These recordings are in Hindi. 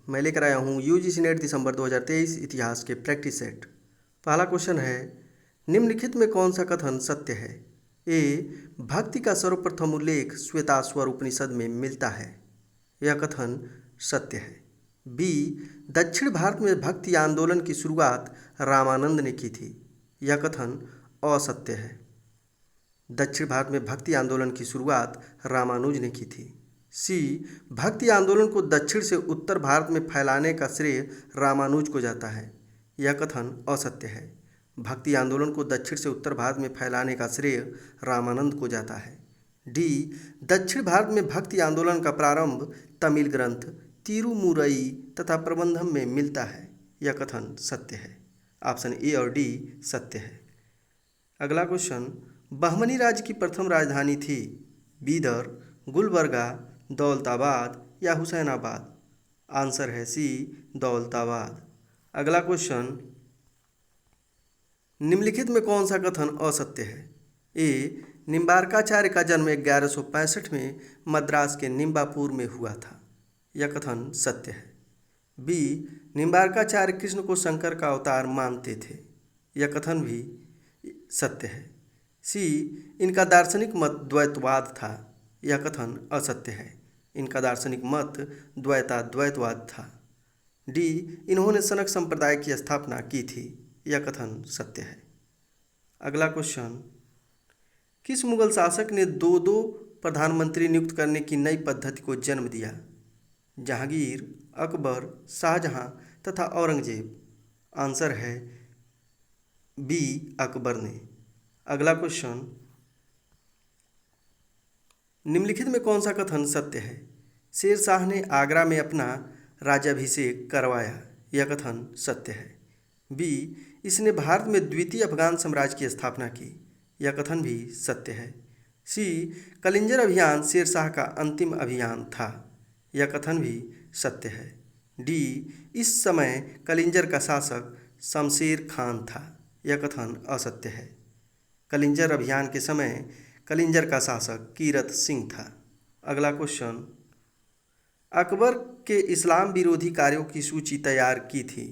मैं लेकर आया हूँ यूजीसी नेट दिसंबर 2023 इतिहास के प्रैक्टिस सेट। पहला क्वेश्चन है, निम्नलिखित में कौन सा कथन सत्य है? ए, भक्ति का सर्वप्रथम उल्लेख श्वेताश्वर उपनिषद में मिलता है, यह कथन सत्य है। बी, दक्षिण भारत में भक्ति आंदोलन की शुरुआत रामानंद ने की थी, यह कथन असत्य है। दक्षिण भारत में भक्ति आंदोलन की शुरुआत रामानुज ने की थी। सी, भक्ति आंदोलन को दक्षिण से उत्तर भारत में फैलाने का श्रेय रामानुज को जाता है, यह कथन असत्य है। भक्ति आंदोलन को दक्षिण से उत्तर भारत में फैलाने का श्रेय रामानंद को जाता है। डी, दक्षिण भारत में भक्ति आंदोलन का प्रारंभ तमिल ग्रंथ तिरुमुरई तथा प्रबंधम में मिलता है, यह कथन सत्य है। ऑप्शन ए और डी सत्य है। अगला क्वेश्चन, बहमनी राज्य की प्रथम राजधानी थी बीदर, गुलबर्गा, दौलताबाद या हुसैनाबाद? आंसर है सी, दौलताबाद। अगला क्वेश्चन, निम्नलिखित में कौन सा कथन असत्य है? ए, निम्बार्काचार्य का जन्म 1165 में मद्रास के निम्बापुर में हुआ था, यह कथन सत्य है। बी, निम्बार्काचार्य कृष्ण को शंकर का अवतार मानते थे, यह कथन भी सत्य है। सी, इनका दार्शनिक मत द्वैतवाद था, यह कथन असत्य है। इनका दार्शनिक मत द्वैतवाद था। डी, इन्होंने सनक संप्रदाय की स्थापना की थी, यह कथन सत्य है। अगला क्वेश्चन, किस मुगल शासक ने दो दो प्रधानमंत्री नियुक्त करने की नई पद्धति को जन्म दिया? जहांगीर, अकबर, शाहजहां तथा औरंगजेब? आंसर है बी, अकबर ने। अगला क्वेश्चन, निम्नलिखित में कौन सा कथन सत्य है? शेर शाह ने आगरा में अपना राज्याभिषेक करवाया, यह कथन सत्य है। बी, इसने भारत में द्वितीय अफगान साम्राज्य की स्थापना की, यह कथन भी सत्य है। सी, कलिंजर अभियान शेर शाह का अंतिम अभियान था, यह कथन भी सत्य है। डी, इस समय कलिंजर का शासक शमशेर खान था, यह कथन असत्य है। कलिंजर अभियान के समय कलिंजर का शासक कीरत सिंह था। अगला क्वेश्चन, अकबर के इस्लाम विरोधी कार्यों की सूची तैयार की थी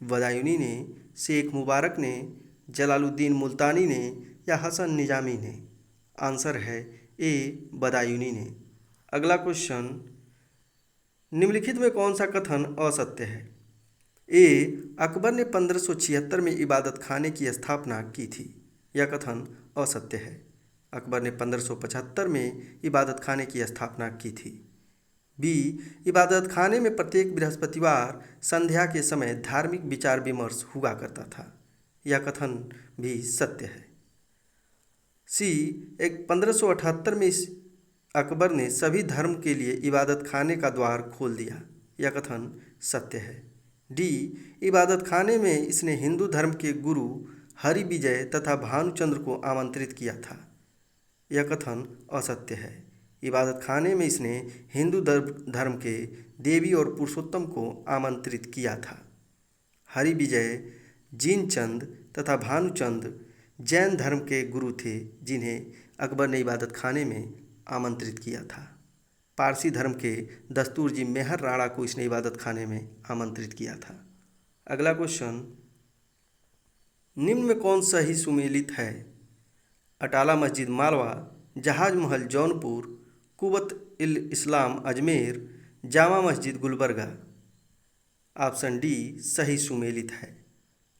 बदायूनी ने, शेख मुबारक ने, जलालुद्दीन मुल्तानी ने या हसन निजामी ने? आंसर है ए, बदायूनी ने। अगला क्वेश्चन, निम्नलिखित में कौन सा कथन असत्य है? ए, अकबर ने 1576 में इबादत खाने की स्थापना की थी, यह कथन असत्य है। अकबर ने 1575 में इबादत खाने की स्थापना की थी। बी, इबादत खाने में प्रत्येक बृहस्पतिवार संध्या के समय धार्मिक विचार विमर्श हुआ करता था, यह कथन भी सत्य है। सी, 1578 में अकबर ने सभी धर्म के लिए इबादत खाने का द्वार खोल दिया, यह कथन सत्य है। डी, इबादत खाने में इसने हिंदू धर्म के गुरु हरि विजय तथा भानुचंद्र को आमंत्रित किया था, यह कथन असत्य है। इबादत खाने में इसने हिंदू धर्म के देवी और पुरुषोत्तम को आमंत्रित किया था। हरि विजय, जीनचंद तथा भानुचंद जैन धर्म के गुरु थे जिन्हें अकबर ने इबादत खाने में आमंत्रित किया था। पारसी धर्म के दस्तूर जी मेहर राणा को इसने इबादत खाने में आमंत्रित किया था। अगला क्वेश्चन, निम्न में कौन सही सुमेलित है? अटाला मस्जिद मालवा, जहाज महल जौनपुर, कुवत इल इस्लाम अजमेर, जामा मस्जिद गुलबर्गा? ऑप्शन डी सही सुमेलित है।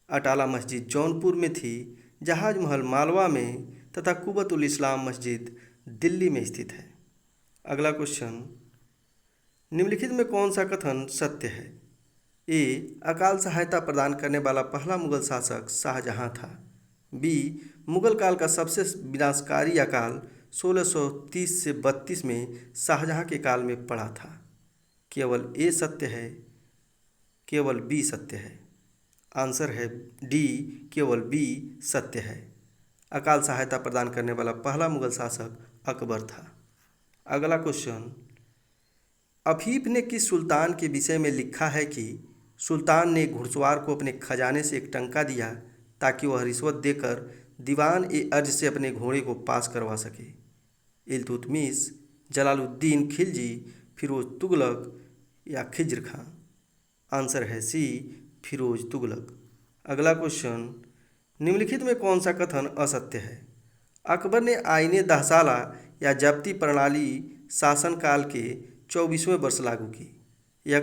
अटाला मस्जिद जौनपुर में थी, जहाज महल मालवा में तथा कुवत उल इस्लाम मस्जिद दिल्ली में स्थित है। अगला क्वेश्चन, निम्नलिखित में कौन सा कथन सत्य है? ए, अकाल सहायता प्रदान करने वाला पहला मुगल शासक शाहजहां था। बी, मुगल काल का सबसे विनाशकारी अकाल 1630 से 32 में शाहजहां के काल में पड़ा था। केवल ए सत्य है, केवल बी सत्य है। आंसर है डी, केवल बी सत्य है। अकाल सहायता प्रदान करने वाला पहला मुगल शासक अकबर था। अगला क्वेश्चन, अफीफ ने किस सुल्तान के विषय में लिखा है कि सुल्तान ने घुड़सवार को अपने खजाने से एक टंका दिया ताकि वह रिश्वत देकर दीवान ए अर्ज से अपने घोड़े को पास करवा सके? इल्तुतमिश, जलालुद्दीन खिलजी, फिरोज तुगलक या खिज्र खां? आंसर है सी, फिरोज तुगलक। अगला क्वेश्चन, निम्नलिखित में कौन सा कथन असत्य है? अकबर ने आईने दहसाला या जब्ती प्रणाली शासनकाल के 24वें वर्ष लागू की या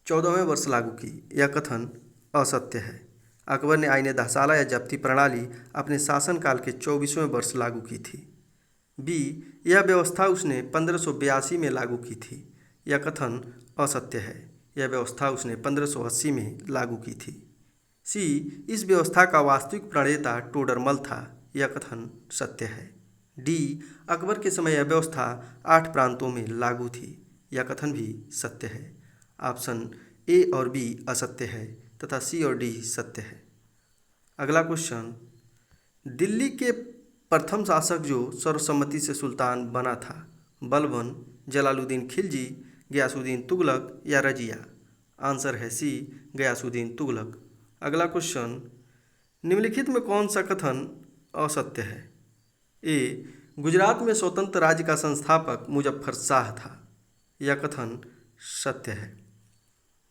14वें वर्ष लागू की। यह कथन असत्य है। अकबर ने आईने दहसाला या जब्ती प्रणाली अपने शासनकाल के 24वें वर्ष लागू की थी। बी, यह व्यवस्था उसने 1582 में लागू की थी। यह कथन असत्य है। यह व्यवस्था उसने 1580 में लागू की थी। सी, इस व्यवस्था का वास्तविक प्रणेता टोडरमल था। यह कथन सत्य है। डी, अकबर के समय यह व्यवस्था 8 प्रांतों में लागू थी। यह कथन भी सत्य है। ऑप्शन ए और बी असत्य है तथा सी और डी सत्य है। अगला क्वेश्चन, दिल्ली के प्रथम शासक जो सर्वसम्मति से सुल्तान बना था, बलबन, जलालुद्दीन खिलजी, गयासुद्दीन तुगलक या रजिया? आंसर है सी, गयासुद्दीन तुगलक। अगला क्वेश्चन, निम्नलिखित में कौन सा कथन असत्य है? ए, गुजरात में स्वतंत्र राज्य का संस्थापक मुजफ्फर शाह था। यह कथन सत्य है।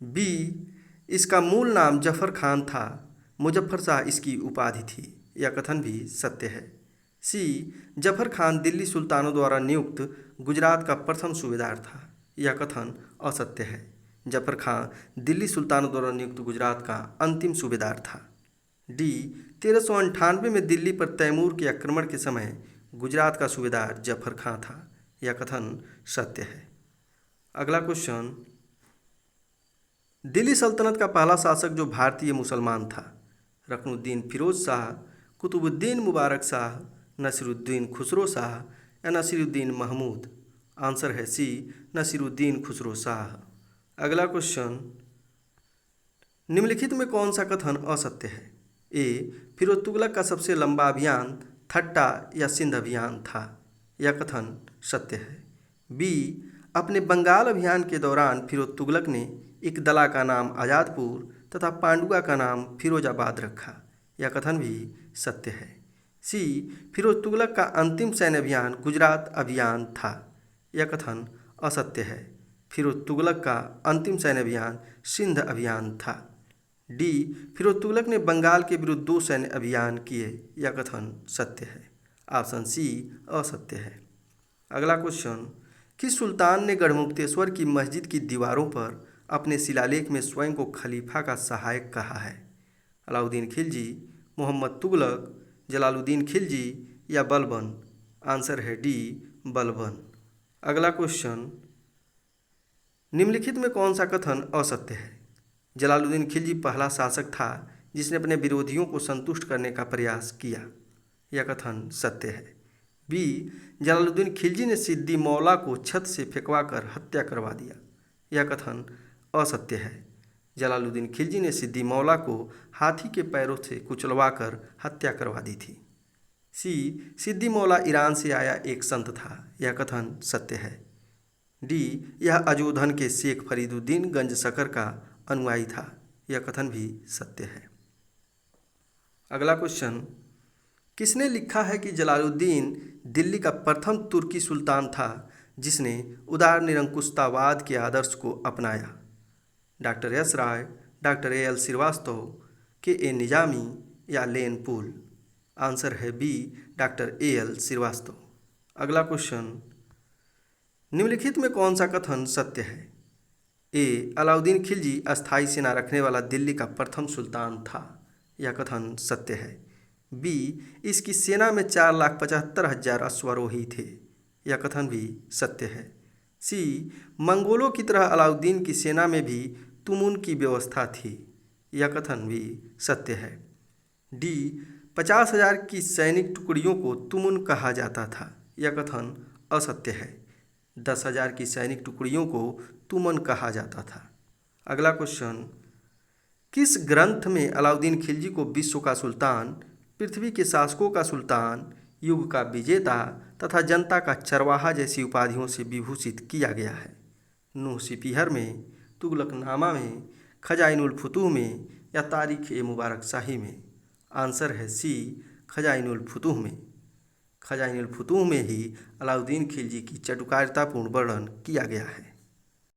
बी, इसका मूल नाम जफर खान था, मुजफ्फर शाह इसकी उपाधि थी। यह कथन भी सत्य है। सी, जफर खान दिल्ली सुल्तानों द्वारा नियुक्त गुजरात का प्रथम सूबेदार था। यह कथन असत्य है। जफर खान दिल्ली सुल्तानों द्वारा नियुक्त गुजरात का अंतिम सूबेदार था। डी, 1398 में दिल्ली पर तैमूर के आक्रमण के समय गुजरात का सूबेदार जफर खान था। यह कथन सत्य है। अगला क्वेश्चन, दिल्ली सल्तनत का पहला शासक जो भारतीय मुसलमान था, रकनुद्दीन फिरोज शाह, कुतुबुद्दीन मुबारक शाह, नसीरुद्दीन खुसरो शाह या नसीरुद्दीन महमूद? आंसर है सी, नसीरुद्दीन खुसरो शाह। अगला क्वेश्चन, निम्नलिखित में कौन सा कथन असत्य है? ए, फिरोज तुगलक का सबसे लंबा अभियान थट्टा या सिंध अभियान था। यह कथन सत्य है। बी, अपने बंगाल अभियान के दौरान फिरोज तुगलक ने एक दला का नाम आज़ादपुर तथा पांडुआ का नाम फिरोजाबाद रखा। यह कथन भी सत्य है। सी, फिरोज तुगलक का अंतिम सैन्य अभियान गुजरात अभियान था। यह कथन असत्य है। फिरोज तुगलक का अंतिम सैन्य अभियान सिंध अभियान था। डी, फिरोज तुगलक ने बंगाल के विरुद्ध 2 सैन्य अभियान किए। यह कथन सत्य है। ऑप्शन सी असत्य है। अगला क्वेश्चन, किस सुल्तान ने गढ़मुक्तेश्वर की मस्जिद की दीवारों पर अपने शिलालेख में स्वयं को खलीफा का सहायक कहा है? अलाउद्दीन खिलजी, मोहम्मद तुगलक, जलालुद्दीन खिलजी या बलबन? आंसर है डी, बलबन। अगला क्वेश्चन, निम्नलिखित में कौन सा कथन असत्य है? जलालुद्दीन खिलजी पहला शासक था जिसने अपने विरोधियों को संतुष्ट करने का प्रयास किया। यह कथन सत्य है। बी, जलालुद्दीन खिलजी ने सिद्दी मौला को छत से फेंकवाकर हत्या करवा दिया। यह कथन असत्य है। जलालुद्दीन खिलजी ने सिद्दी मौला को हाथी के पैरों से कुचलवाकर हत्या करवा दी थी। सी, सिद्दी मौला ईरान से आया एक संत था। यह कथन सत्य है। डी, यह अजोधन के शेख फरीदुद्दीन गंज शकर का अनुयायी था। यह कथन भी सत्य है। अगला क्वेश्चन, किसने लिखा है कि जलालुद्दीन दिल्ली का प्रथम तुर्की सुल्तान था जिसने उदार निरंकुशतावाद के आदर्श को अपनाया? Doctor S Rai, doctor A L Srivastava, K A Nizami या लेन पुल? आंसर है B, doctor A L Srivastava. अगला क्वेश्चन, निम्नलिखित में कौन सा कथन सत्य है? ए, अलाउद्दीन खिलजी अस्थायी सेना रखने वाला दिल्ली का प्रथम सुल्तान था। यह कथन सत्य है। बी, इसकी सेना में 4,75,000 अश्वारोही थे। यह कथन भी सत्य है। सी, मंगोलों की तरह अलाउद्दीन की सेना में भी तुमुन की व्यवस्था थी। यह कथन भी सत्य है। डी, 50,000 की सैनिक टुकड़ियों को तुमुन कहा जाता था। यह कथन असत्य है। 10,000 की सैनिक टुकड़ियों को तुमन कहा जाता था। अगला क्वेश्चन, किस ग्रंथ में अलाउद्दीन खिलजी को विश्व का सुल्तान, पृथ्वी के शासकों का सुल्तान, युग का विजेता तथा जनता का चरवाहा जैसी उपाधियों से विभूषित किया गया है? नूह सिपीहर में, तुगलकनामा में, खजाइनुल फुतूह में या तारीख ए मुबारक शाही में? आंसर है सी, खजाइनुल फुतूह में। खजाइनुल फुतूह में ही अलाउद्दीन खिलजी की चटुकारितापूर्ण वर्णन किया गया है।